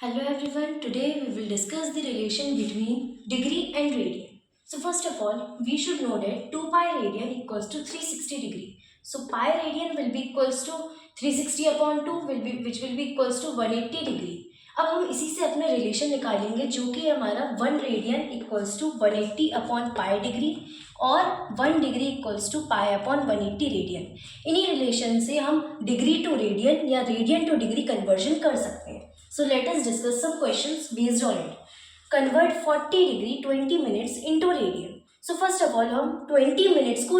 Hello everyone, today we will discuss the relation between degree and radian. So first of all, we should know that 2 pi radian equals to 360 degree. So pi radian will be equals to 360 upon 2 which will be equals to 180 degree. अब हम इसी से अपना relation निकालेंगे जो कि हमारा 1 radian equals to 180 upon pi degree और 1 degree equals to pi upon 180 radian. इन्हीं रिलेशन से हम डिग्री टू रेडियन या रेडियन टू डिग्री कन्वर्जन कर सकते हैं. So let us discuss some questions based on it. Convert 40 degree 20 minutes into radian. So first of all हम 20 minutes को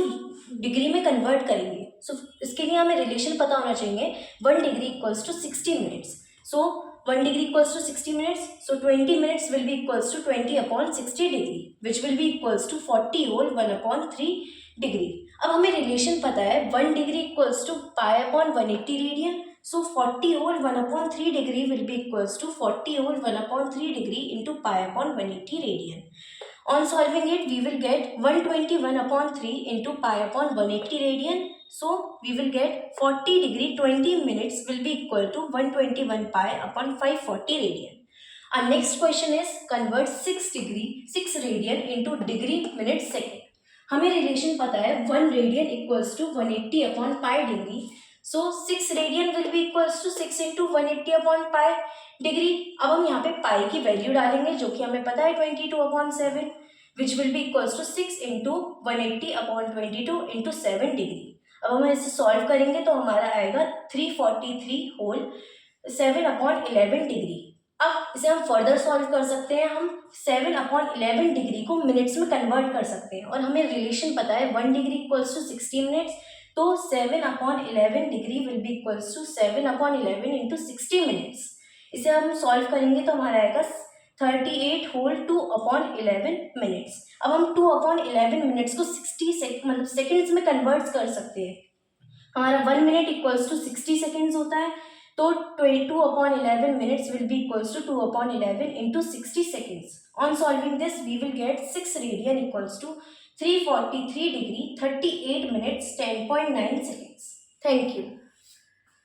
degree में कन्वर्ट करेंगे. So इसके लिए हमें रिलेशन पता होना चाहिए. 1 degree equals to 60 minutes. So 1 degree equals to 60 minutes. So 20 minutes will be equals to 20 upon 60 degree which will be equals to 40 whole 1 upon 3 degree. अब हमें रिलेशन पता है 1 degree equals to pi upon 180 radian. So 40 whole 1 upon 3 degree will be equals to 40 whole 1 upon 3 degree into pi upon 180 radian. On solving it, we will get 121 upon 3 into pi upon 180 radian. So we will get 40 degree 20 minutes will be equal to 121 pi upon 540 radian. Our next question is convert 6 radian into degree minute second. हमें relation पता है 1 radian equals to 180 upon pi degree. So 6 radian will be equals to 6 into 180 upon pi degree. अब हम यहाँ पे पाई की value डालेंगे जो कि हमें पता है 22 upon 7 which will be equals to 6 into 180 upon 22 into 7 degree. अब हम इसे सॉल्व करेंगे तो हमारा आएगा 343 होल 7 अपॉन 11 डिग्री. अब इसे हम फर्दर सॉल्व कर सकते हैं. हम 7 अपॉन 11 डिग्री को मिनट्स में कन्वर्ट कर सकते हैं और हमें रिलेशन पता है 1 डिग्री इक्वल्स टू 60 मिनट्स. तो 7 upon 11 degree will be equals to 7 upon 11 into 60 minutes. इसे हम सॉल्व करेंगे तो हमारा आएगा 38 होल 2 अपॉन 11 मिनट्स. अब हम 2 अपॉन 11 मिनट्स को 60 मतलब सेकेंड्स में कन्वर्ट कर सकते हैं. हमारा 1 मिनट इक्वल्स टू 60 सेकेंड्स होता है. तो 22 upon 11 minutes will be equals to 2 upon 11 into 60 seconds. On solving this, we will get 6 radian equals to 343 degree 38 minutes 10.9 seconds. Thank you.